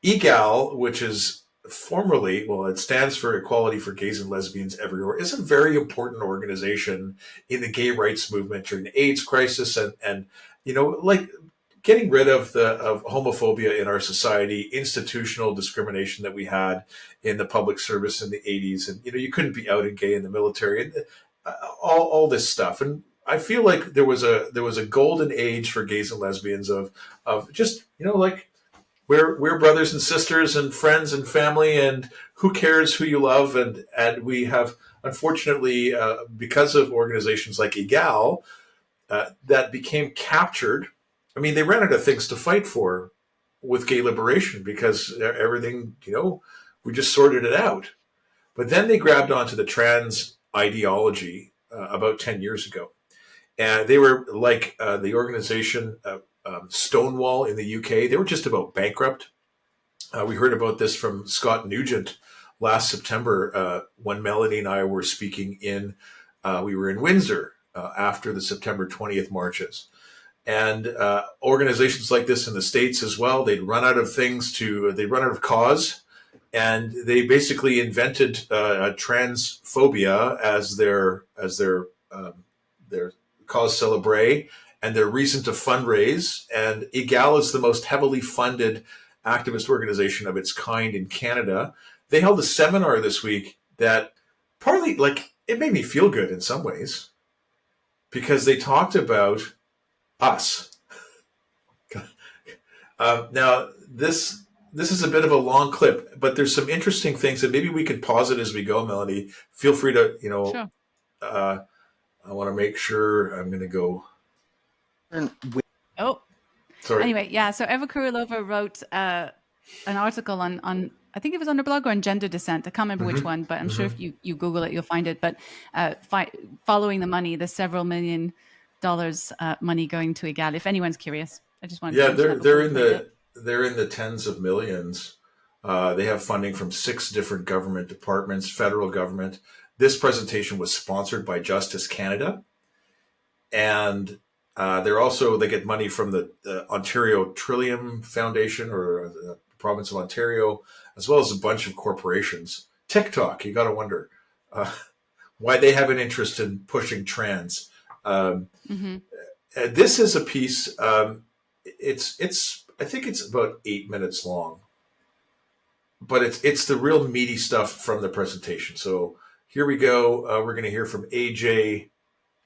Egale, which is formerly, well, it stands for Equality for Gays and Lesbians Everywhere, is a very important organization in the gay rights movement during the AIDS crisis, and like getting rid of homophobia in our society, institutional discrimination that we had in the public service in the 80s, and you couldn't be out and gay in the military, and all this stuff. And I feel like there was a golden age for gays and lesbians of just like we're brothers and sisters and friends and family, and who cares who you love, and we have, unfortunately, because of organizations like Egale, that became captured. I mean, they ran out of things to fight for with gay liberation because everything, we just sorted it out. But then they grabbed onto the trans ideology about 10 years ago. And they were like the organization Stonewall in the UK. They were just about bankrupt. We heard about this from Scott Nugent last September when Melanie and I were speaking we were in Windsor after the September 20th marches. And organizations like this in the States as well, they'd run out of cause. And they basically invented transphobia as their cause célèbre and their reason to fundraise. And Egale is the most heavily funded activist organization of its kind in Canada. They held a seminar this week that partly, it made me feel good in some ways because they talked about us. Now, this is a bit of a long clip, but there's some interesting things that maybe we can pause it as we go, Melanie. Feel free to, Sure. I want to make sure I'm going to go. Oh, sorry. Anyway, yeah. So Eva Kurulova wrote an article on I think it was on her blog or on gender dissent. I can't remember which one, but I'm sure if you Google it, you'll find it. But following the money, the several $1 million money going to Egale. If anyone's curious, I just wanted to they're in the tens of millions. They have funding from 6 different government departments, federal government. This presentation was sponsored by Justice Canada, and they get money from the Ontario Trillium Foundation or the province of Ontario, as well as a bunch of corporations. TikTok, you got to wonder why they have an interest in pushing trans. This is a piece. I think it's about 8 minutes long, but it's the real meaty stuff from the presentation. So here we go. We're going to hear from AJ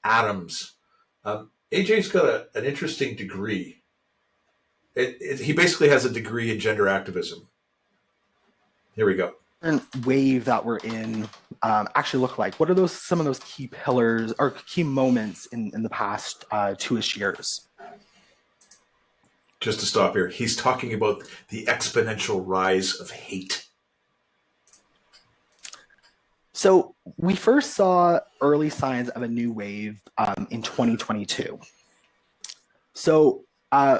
Adams. AJ's got an interesting degree. He basically has a degree in gender activism. Here we go. Wave that we're in actually look like? What are some of those key pillars or key moments in the past 2-ish years? Just to stop here, he's talking about the exponential rise of hate. So we first saw early signs of a new wave in 2022. So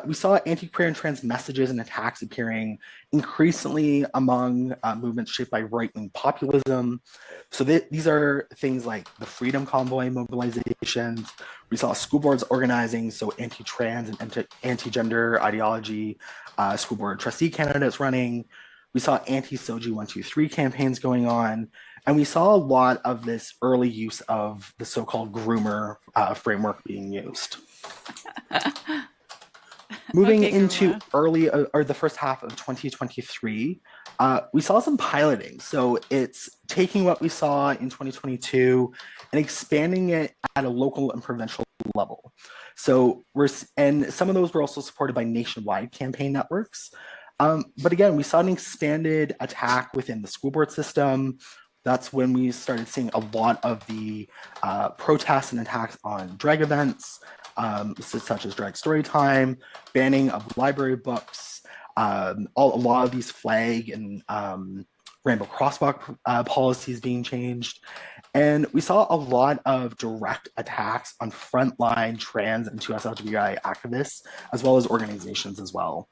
we saw anti-queer and trans messages and attacks appearing increasingly among movements shaped by right-wing populism. So these are things like the Freedom Convoy mobilizations. We saw school boards organizing, so anti-trans and anti-gender ideology. School Board Trustee Canada is running. We saw anti-SOGI 123 campaigns going on. And we saw a lot of this early use of the so-called groomer framework being used. Moving into the first half of 2023, we saw some piloting. So it's taking what we saw in 2022 and expanding it at a local and provincial level. So some of those were also supported by nationwide campaign networks. But again, we saw an expanded attack within the school board system. That's when we started seeing a lot of the protests and attacks on drag events, such as drag story time, banning of library books, a lot of these flag and rainbow crosswalk policies being changed. And we saw a lot of direct attacks on frontline trans and 2SLGBTI activists, as well as organizations as well.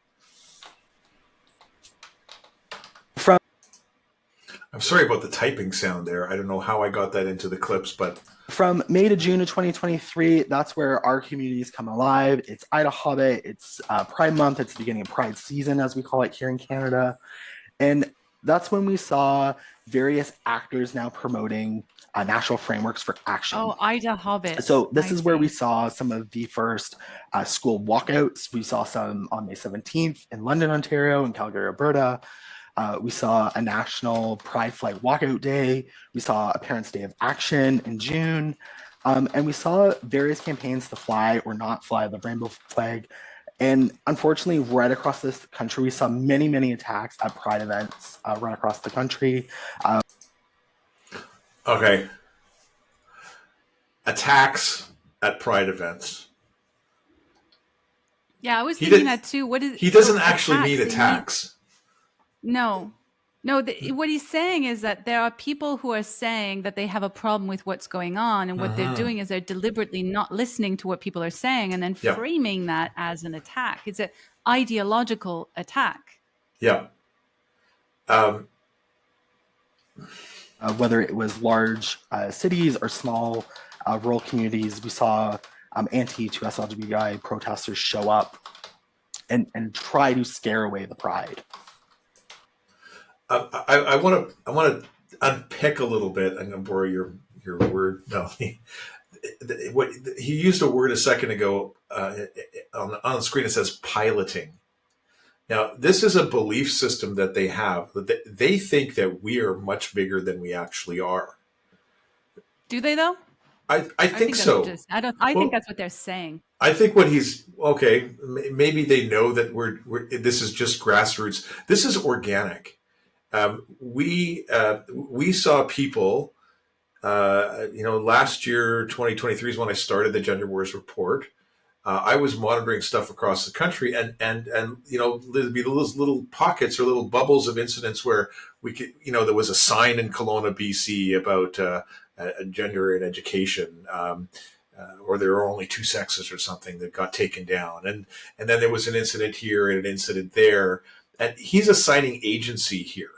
I'm sorry about the typing sound there. I don't know how I got that into the clips, but From May to June of 2023, that's where our communities come alive. It's Idahobbit, it's Pride Month, it's the beginning of Pride season, as we call it here in Canada. And that's when we saw various actors now promoting national frameworks for action. Oh, Ida Hobbit. So this I is where we see. saw some of the first school walkouts. We saw some on May 17th in London, Ontario, and Calgary, Alberta. We saw a national Pride Flag Walkout Day. We saw a Parents' Day of Action in June. And we saw various campaigns to fly or not fly the rainbow flag. And unfortunately, right across this country, we saw many, many attacks at Pride events right across the country. Okay. Attacks at Pride events. Yeah, I was thinking that too. What is He doesn't actually mean attacks. No. What he's saying is that there are people who are saying that they have a problem with what's going on, and what they're doing is they're deliberately not listening to what people are saying and then framing that as an attack. It's an ideological attack. Yeah. Whether it was large cities or small rural communities, we saw anti-2S LGBTI protesters show up and try to scare away the pride. I want to unpick a little bit. I'm going to borrow your word, Melanie. What he used a word a second ago on the screen. It says piloting. Now, this is a belief system that they have. They think that we are much bigger than we actually are. Do they though? I think so. I think that's what they're saying. I think what he's okay. Maybe they know that this is just grassroots. This is organic. We saw people. Last year, 2023 is when I started the Gender Wars Report. I was monitoring stuff across the country, and there'd be those little pockets or little bubbles of incidents where we could, there was a sign in Kelowna, BC about gender and education, or there are only two sexes or something that got taken down, and then there was an incident here and an incident there, and he's assigning agency here.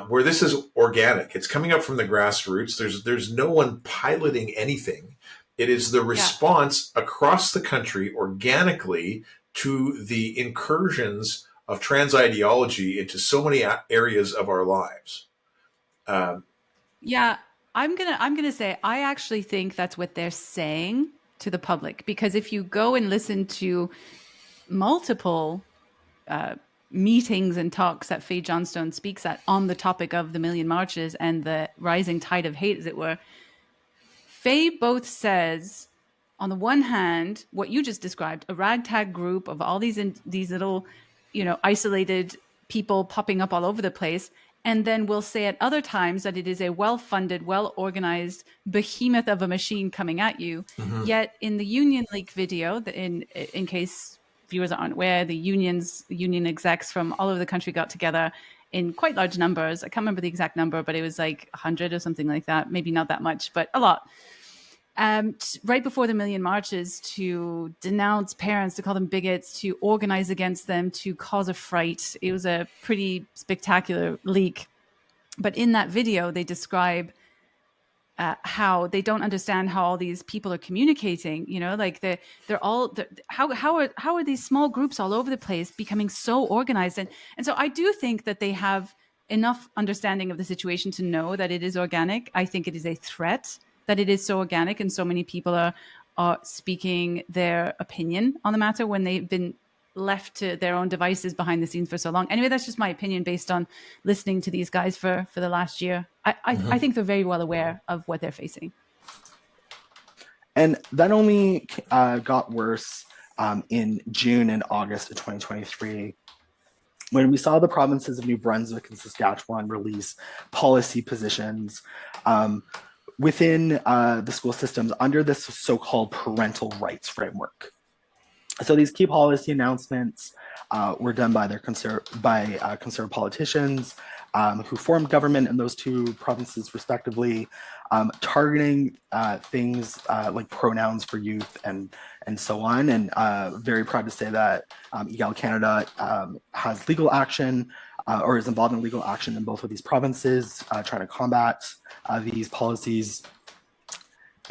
Where this is organic, it's coming up from the grassroots. There's no one piloting anything. It is the response across the country organically to the incursions of trans ideology into so many areas of our lives. I'm gonna say I actually think that's what they're saying to the public, because if you go and listen to multiple meetings and talks that Faye Johnstone speaks at on the topic of the Million Marches and the rising tide of hate, as it were, Faye both says, on the one hand, what you just described, a ragtag group of all these little, isolated people popping up all over the place, and then we'll say at other times that it is a well-funded, well-organized behemoth of a machine coming at you. Mm-hmm. Yet in the Union League video, in case viewers aren't aware, the union execs from all over the country got together in quite large numbers. I can't remember the exact number, but it was like 100 or something like that. Maybe not that much, but a lot. Right before the Million Marches, to denounce parents, to call them bigots, to organize against them, to cause a fright. It was a pretty spectacular leak. But in that video, they describe how they don't understand how all these people are communicating. How are these small groups all over the place becoming so organized? And so I do think that they have enough understanding of the situation to know that it is organic. I think it is a threat that it is so organic and so many people are speaking their opinion on the matter when they've been left to their own devices behind the scenes for so long. Anyway, that's just my opinion based on listening to these guys for the last year. I think they're very well aware of what they're facing. And that only got worse in June and August of 2023, when we saw the provinces of New Brunswick and Saskatchewan release policy positions within the school systems under this so-called parental rights framework. So these key policy announcements were done by conservative politicians who formed government in those two provinces respectively, targeting things like pronouns for youth and so on. And very proud to say that Egale Canada has legal action or is involved in legal action in both of these provinces, trying to combat these policies.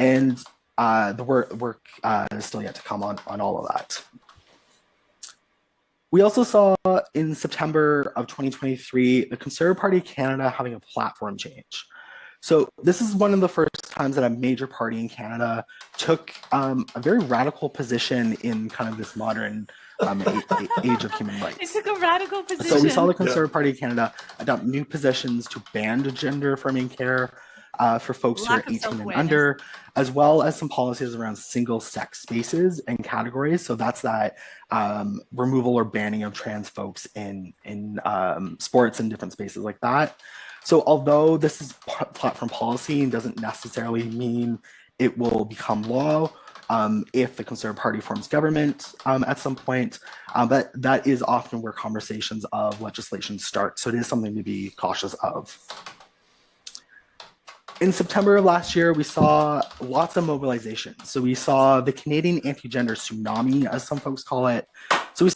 And the work is still yet to come on all of that. We also saw in September of 2023, the Conservative Party of Canada having a platform change. So this is one of the first times that a major party in Canada took a very radical position in kind of this modern age of human rights. It took a radical position. So we saw the Conservative Party of Canada adopt new positions to ban gender-affirming care for folks who are 18 and under, as well as some policies around single-sex spaces and categories. So that's that removal or banning of trans folks in sports and different spaces like that. So although this is platform policy and doesn't necessarily mean it will become law if the Conservative Party forms government at some point, but that is often where conversations of legislation start. So it is something to be cautious of. In September of last year, we saw lots of mobilization. So we saw the Canadian anti-gender tsunami, as some folks call it. So we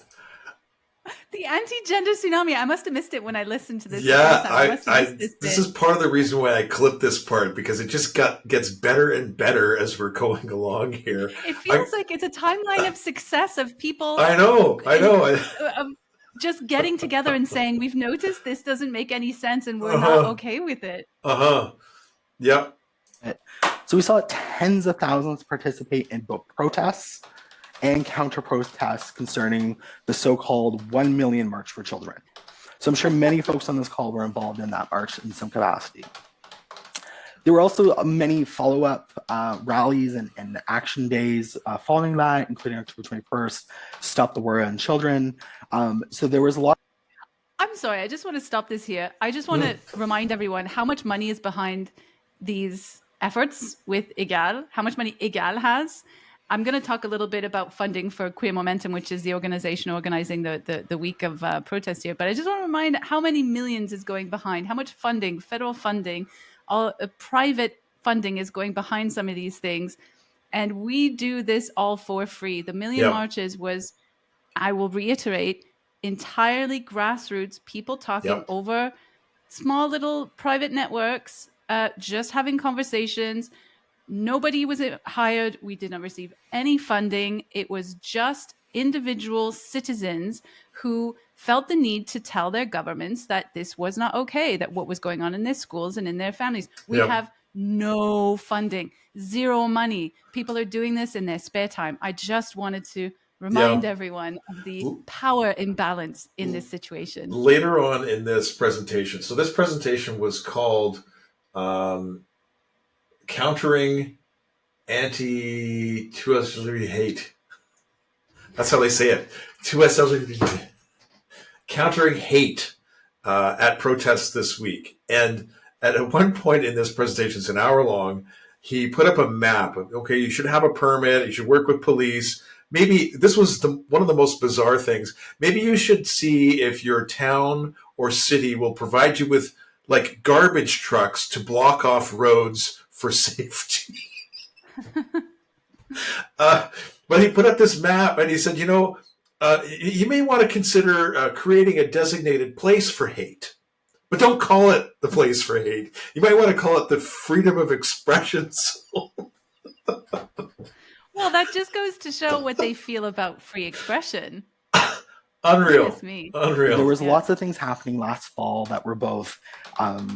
the anti-gender tsunami. I must have missed it when I listened to this. Yeah, this is part of the reason why I clipped this part, because it just gets better and better as we're going along here. It feels like it's a timeline of success of people. I know. Just getting together and saying, we've noticed this doesn't make any sense and we're not okay with it. Yeah. So we saw tens of thousands participate in both protests and counter-protests concerning the so-called 1 million March for Children. So I'm sure many folks on this call were involved in that march in some capacity. There were also many follow-up rallies and action days following that, including October 21st, Stop the War on Children. So there was a lot. I'm sorry, I just want to stop this here. I just want to remind everyone how much money is behind these efforts with Egale, how much money Egale has. I'm going to talk a little bit about funding for Queer Momentum, which is the organization organizing the week of protest here. But I just want to remind how many millions is going behind, how much funding, federal funding, all private funding is going behind some of these things. And we do this all for free. The Million Marches was, I will reiterate, entirely grassroots, people talking over small little private networks, just having conversations. Nobody was hired. We did not receive any funding. It was just individual citizens who felt the need to tell their governments that this was not okay, that what was going on in their schools and in their families. We have no funding, zero money. People are doing this in their spare time. I just wanted to remind everyone of the power imbalance in this situation. Later on in this presentation, so this presentation was called Countering Anti-2SLGB Hate. That's how they say it. 2SLGB. Countering Hate at protests this week. And at one point in this presentation, it's an hour long, he put up a map of, okay, you should have a permit, you should work with police. Maybe this was one of the most bizarre things. Maybe you should see if your town or city will provide you with like garbage trucks to block off roads for safety. But he put up this map and he said, you may want to consider creating a designated place for hate. But don't call it the place for hate. You might want to call it the freedom of expression zone. Well, that just goes to show what they feel about free expression. Unreal. Unreal. There was lots of things happening last fall that were both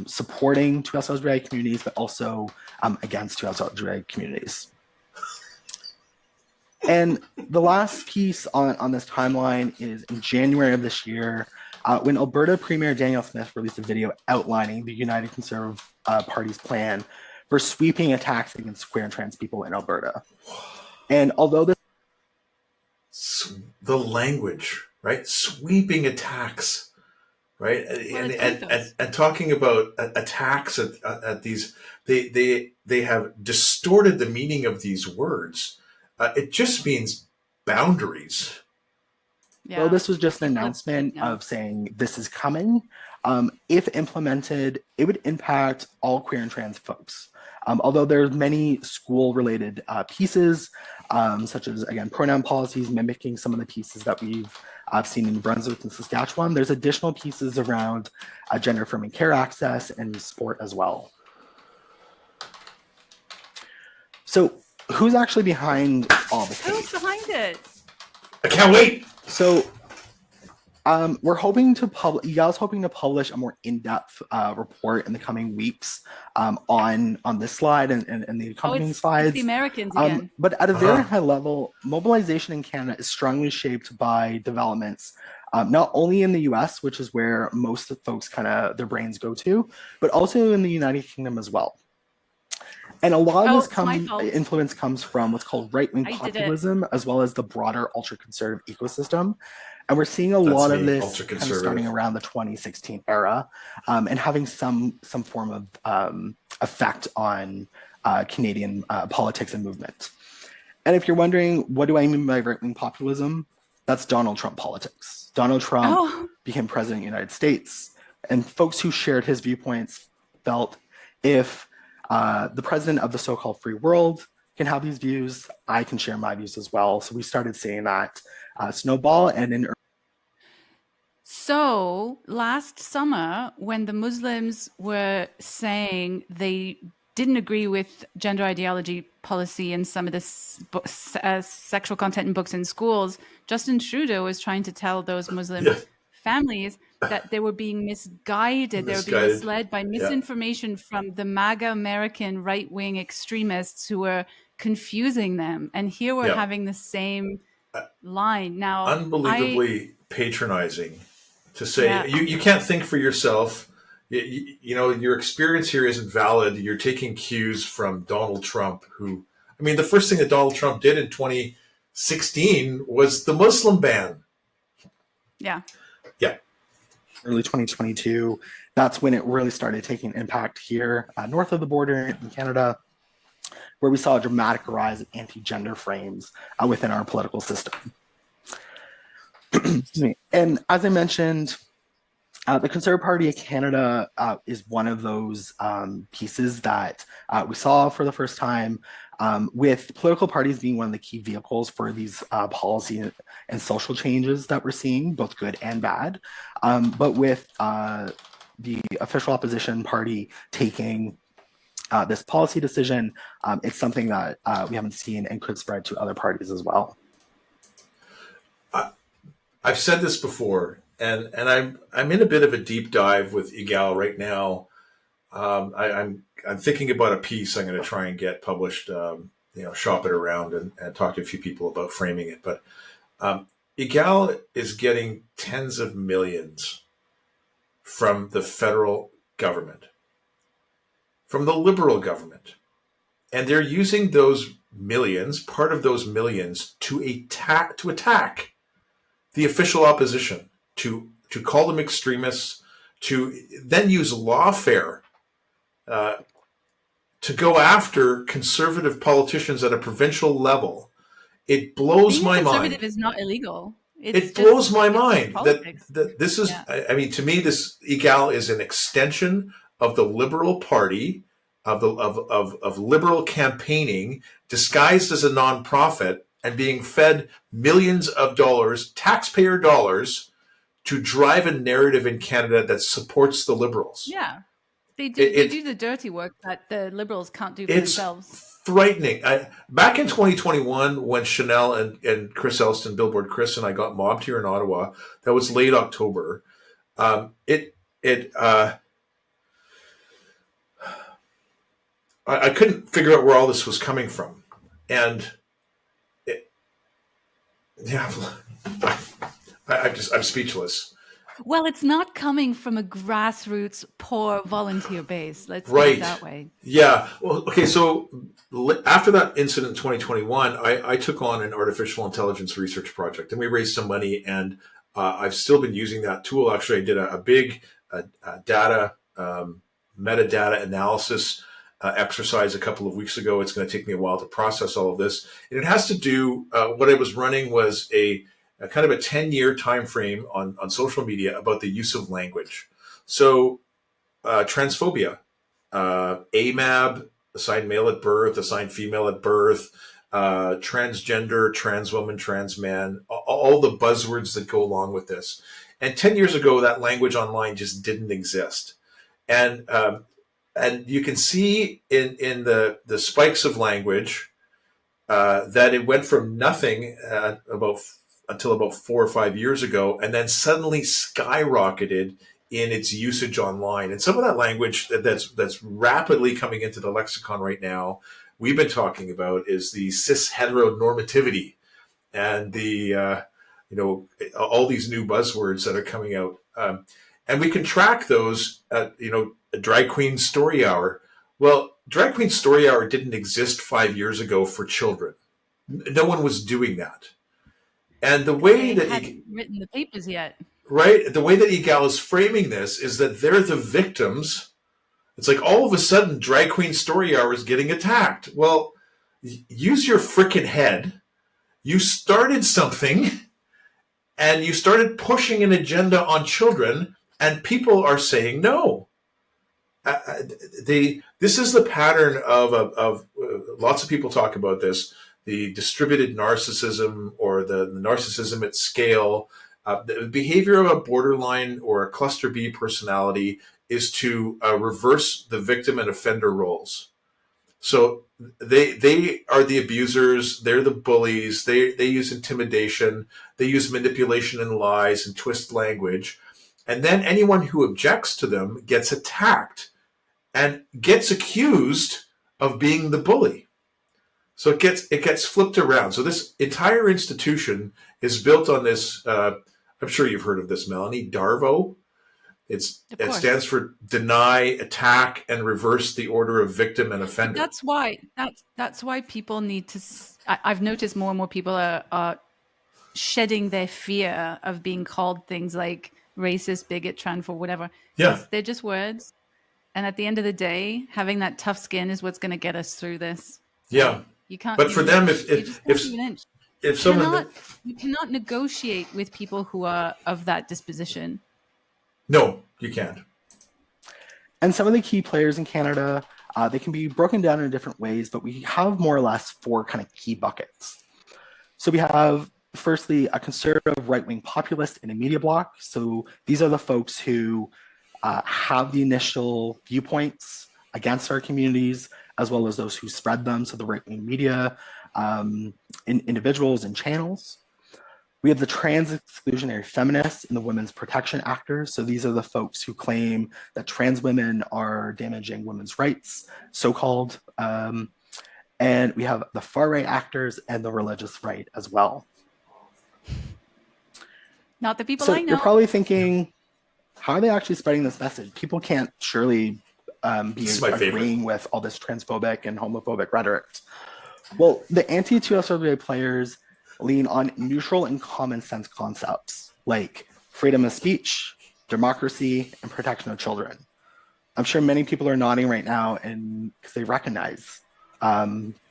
supporting 2SLGBTI communities, but also against 2SLGBTI communities. And the last piece on this timeline is in January of this year, when Alberta Premier Danielle Smith released a video outlining the United Conservative Party's plan for sweeping attacks against queer and trans people in Alberta. And although the language, right? Sweeping attacks, right? And talking about attacks at these, they have distorted the meaning of these words. It just means boundaries. Yeah. Well, this was just an announcement of saying this is coming. If implemented, it would impact all queer and trans folks. Although there's many school-related pieces, such as, again, pronoun policies mimicking some of the pieces that we've seen in New Brunswick and Saskatchewan, there's additional pieces around gender-affirming care access and sport as well. So who's actually behind all this hate? Who's behind it? I can't wait. So we're hoping to publish. Egale's hoping to publish a more in-depth report in the coming weeks on this slide and the accompanying slides. It's the Americans again. But at a very high level, mobilization in Canada is strongly shaped by developments, not only in the U.S., which is where most of folks kind of their brains go to, but also in the United Kingdom as well. And a lot of this influence comes from what's called right-wing populism, as well as the broader ultra-conservative ecosystem. And we're seeing a lot of this kind of starting around the 2016 era, and having some form of effect on Canadian politics and movement. And if you're wondering, what do I mean by right-wing populism? That's Donald Trump politics. Donald Trump became president of the United States, and folks who shared his viewpoints felt if the president of the so-called free world can have these views, I can share my views as well. So we started saying that snowball. So last summer, when the Muslims were saying they didn't agree with gender ideology policy and some of this sexual content in books in schools, Justin Trudeau was trying to tell those Muslim families that they were being misguided. They were being misled by misinformation from the MAGA American right-wing extremists who were confusing them. And here we're having the same line. Now, unbelievably patronizing to say, you can't think for yourself. You know, your experience here isn't valid. You're taking cues from Donald Trump, who, I mean, the first thing that Donald Trump did in 2016 was the Muslim ban. Yeah. Early 2022, that's when it really started taking impact here north of the border in Canada, where we saw a dramatic rise of anti-gender frames within our political system. Excuse me. And as I mentioned, the Conservative Party of Canada is one of those pieces that we saw for the first time, with political parties being one of the key vehicles for these policy and social changes that we're seeing, both good and bad. But with the official opposition party taking this policy decision, it's something that we haven't seen and could spread to other parties as well. I've said this before, and I'm in a bit of a deep dive with Egale right now. I'm thinking about a piece I'm going to try and get published. Shop it around and talk to a few people about framing it. But Egale is getting tens of millions from the federal government, from the Liberal government, and they're using those millions, part of those millions, to attack the official opposition, to call them extremists, to then use lawfare to go after conservative politicians at a provincial level. It blows my mind. Conservative is not illegal. It blows my mind that this is, I mean, to me, this Egale is an extension of the Liberal Party, of liberal campaigning disguised as a nonprofit and being fed millions of dollars, taxpayer dollars, to drive a narrative in Canada that supports the Liberals. Yeah. They do the dirty work that the Liberals can't do for themselves. It's frightening. Back in 2021, when Chanel and Chris Elston, Billboard Chris, and I got mobbed here in Ottawa, that was late October. I couldn't figure out where all this was coming from, and I'm speechless. Well, it's not coming from a grassroots, poor volunteer base. Let's put it that way. Yeah. Well, okay. So after that incident in 2021, I took on an artificial intelligence research project, and we raised some money. And I've still been using that tool. Actually, I did a big metadata analysis exercise a couple of weeks ago. It's going to take me a while to process all of this, and it has to do. What I was running was a kind of a 10-year time frame on social media about the use of language. So transphobia, AMAB, assigned male at birth, assigned female at birth, transgender, trans woman, trans man, all the buzzwords that go along with this. And 10 years ago, that language online just didn't exist. And and you can see in the spikes of language that it went from nothing until about 4 or 5 years ago, and then suddenly skyrocketed in its usage online. And some of that language that's rapidly coming into the lexicon right now, we've been talking about, is the cis heteronormativity and the all these new buzzwords that are coming out, and we can track those. A drag queen story hour. Well, drag queen story hour didn't exist 5 years ago for children. No one was doing that. And the way They that hadn't written the papers yet. right, the way that Egale is framing this is that they're the victims. It's like all of a sudden, drag queen story hour is getting attacked. Well, use your frickin' head. You started something, and you started pushing an agenda on children, and people are saying no. This is the pattern of lots of people talk about this, the distributed narcissism, or the narcissism at scale. The behavior of a borderline or a cluster B personality is to reverse the victim and offender roles. So they are the abusers, they're the bullies, they use intimidation, they use manipulation and lies and twist language. And then anyone who objects to them gets attacked and gets accused of being the bully. So it gets flipped around. So this entire institution is built on this. I'm sure you've heard of this, Melanie, DARVO. It stands for deny, attack, and reverse the order of victim and offender. That's why people need to. I've noticed more and more people are shedding their fear of being called things like racist, bigot, transphobe, whatever. Yeah, they're just words. And at the end of the day, having that tough skin is what's going to get us through this. Yeah, you can't. But for them, if someone you cannot negotiate with people who are of that disposition. No, you can't. And some of the key players in Canada, they can be broken down in different ways, but we have more or less 4 kind of key buckets. So we have, firstly, a conservative right-wing populist in a media bloc. So these are the folks who have the initial viewpoints against our communities, as well as those who spread them. So the right-wing media, individuals and channels. We have the trans exclusionary feminists and the women's protection actors. So these are the folks who claim that trans women are damaging women's rights, so-called. And we have the far right actors and the religious right as well. Not the people so I know. You're probably thinking, how are they actually spreading this message? People can't surely be agreeing with all this transphobic and homophobic rhetoric. Well, the anti-2SWA players lean on neutral and common sense concepts like freedom of speech, democracy, and protection of children. I'm sure many people are nodding right now and because they recognize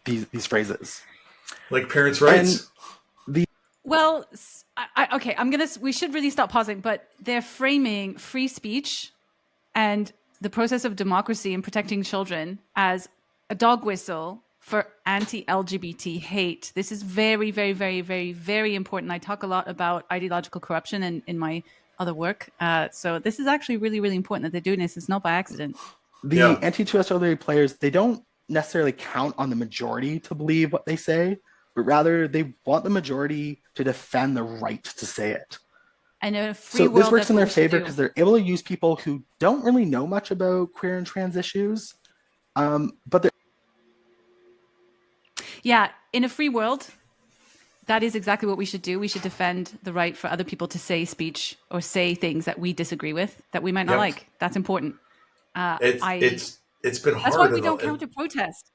these phrases. Like parents' rights. Well, okay, we should really stop pausing, but they're framing free speech and the process of democracy and protecting children as a dog whistle for anti-LGBT hate. This is very, very, very, very, very important. I talk a lot about ideological corruption in my other work. So this is actually really, really important that they're doing this. It's not by accident. The anti-2SWA players, they don't necessarily count on the majority to believe what they say, but rather they want the majority to defend the right to say it. And in a free world, this works in their favor because they're able to use people who don't really know much about queer and trans issues, but they're in a free world, that is exactly what we should do. We should defend the right for other people to say speech or say things that we disagree with, that we might not like. That's important. It's been hard. That's why we don't counter protest.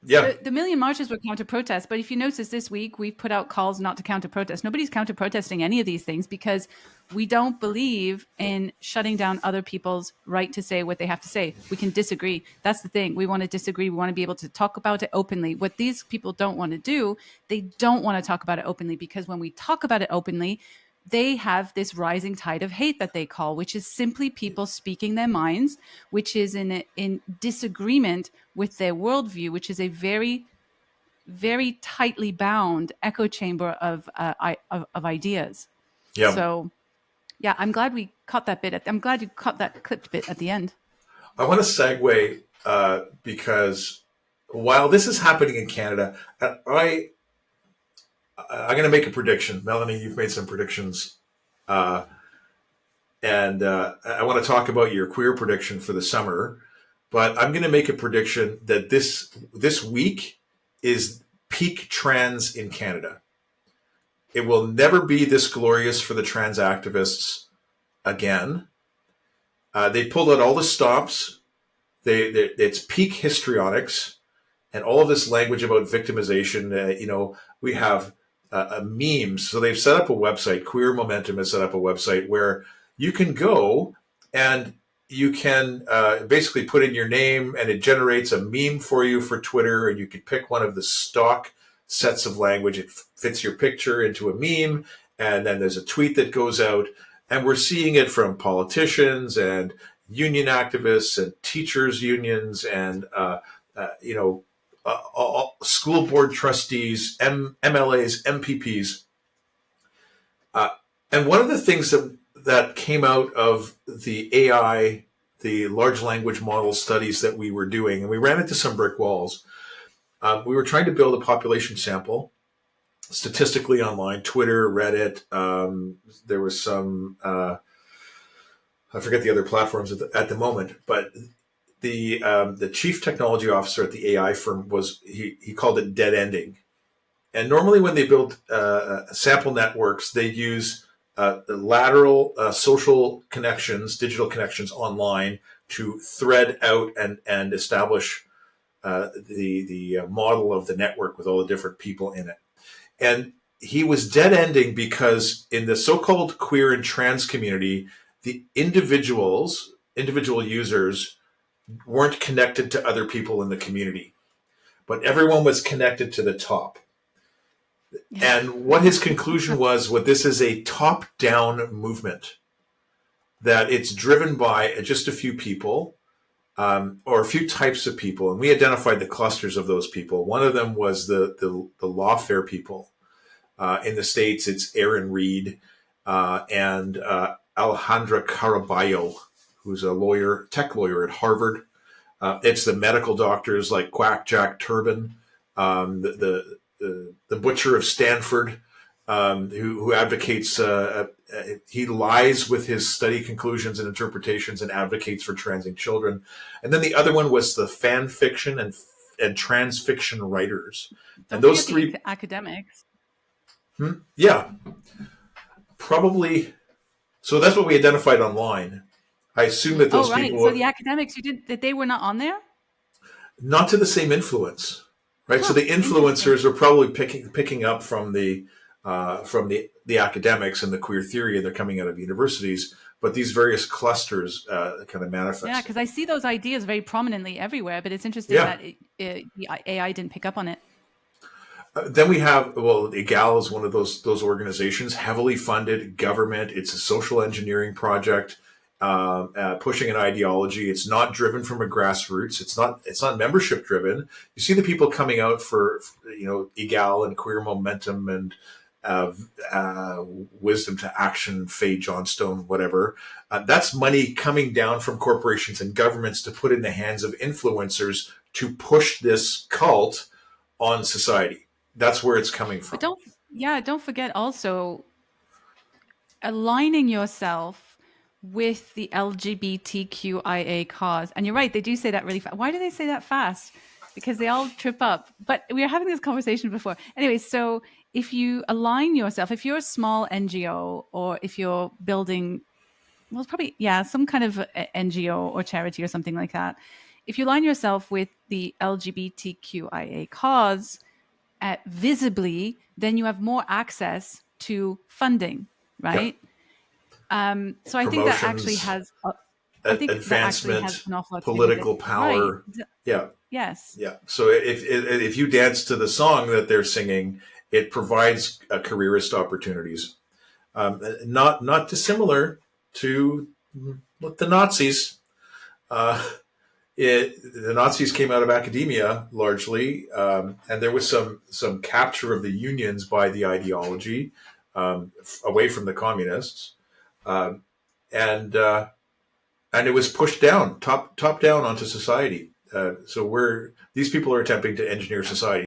Yeah. The million marches were counter protest, but if you notice this week, we've put out calls not to counter protest. Nobody's counter protesting any of these things because we don't believe in shutting down other people's right to say what they have to say. We can disagree. That's the thing. We want to disagree. We want to be able to talk about it openly. What these people don't want to do, they don't want to talk about it openly because when we talk about it openly, they have this rising tide of hate that they call, which is simply people speaking their minds, which is in disagreement with their worldview, which is a very, very tightly bound echo chamber of ideas. Yeah. So, I'm glad we caught that bit. I'm glad you caught that clipped bit at the end. I want to segue because while this is happening in Canada, I'm going to make a prediction. Melanie, you've made some predictions, and I want to talk about your queer prediction for the summer. But I'm going to make a prediction that this week is peak trans in Canada. It will never be this glorious for the trans activists again. They pulled out all the stops. It's peak histrionics and all of this language about victimization. We have memes. So they've set up a website. Queer Momentum has set up a website where you can go and you can basically put in your name and it generates a meme for you for Twitter, and you can pick one of the stock sets of language. It fits your picture into a meme, and then there's a tweet that goes out, and we're seeing it from politicians and union activists and teachers unions and school board trustees, MLAs, MPPs. And one of the things that came out of the AI, the large language model studies that we were doing, and we ran into some brick walls. We were trying to build a population sample statistically online, Twitter, Reddit. There was some, I forget the other platforms at the moment, but the chief technology officer at the AI firm he called it dead ending. And normally when they build sample networks, they use lateral social connections, digital connections online to thread out and establish the model of the network with all the different people in it. And he was dead ending because in the so-called queer and trans community, the individual users weren't connected to other people in the community, but everyone was connected to the top. And what his conclusion was, this is a top-down movement, that it's driven by just a few people or a few types of people. And we identified the clusters of those people. One of them was the lawfare people. In the States, it's Aaron Reed and Alejandra Caraballo, who's a tech lawyer at Harvard. It's the medical doctors like Quack Jack Turbin, the butcher of Stanford, who advocates, he lies with his study conclusions and interpretations and advocates for transing children. And then the other one was the fan fiction and trans fiction writers. Don't and those forget three the academics. Yeah, probably. So that's what we identified online. I assume that those people. So the academics, that they were not on there? Not to the same influence, right? So the influencers are probably picking up from the academics and the queer theory, and they're coming out of universities. But these various clusters kind of manifest. Yeah, because I see those ideas very prominently everywhere. But it's interesting that the AI didn't pick up on it. Then we have, Egale is one of those organizations, heavily funded government. It's a social engineering project, pushing an ideology. It's not driven from a grassroots. It's not membership driven. You see the people coming out for Egale and Queer Momentum and Wisdom to Action, Faye Johnstone, whatever. That's money coming down from corporations and governments to put in the hands of influencers to push this cult on society. That's where it's coming from. But don't forget also aligning yourself with the LGBTQIA cause. And you're right, they do say that really fast. Why do they say that fast? Because they all trip up. But we were having this conversation before. Anyway, so if you align yourself, if you're a small NGO or if you're building, it's probably, some kind of NGO or charity or something like that. If you align yourself with the LGBTQIA cause, visibly, then you have more access to funding, right? Yeah. So I think that actually has advancement, an awful lot political power. Right. Yeah. Yes. Yeah. So if you dance to the song that they're singing, it provides careerist opportunities. Not dissimilar to the Nazis. The Nazis came out of academia largely, and there was some capture of the unions by the ideology away from the communists, and it was pushed down, top down onto society. So these people are attempting to engineer society.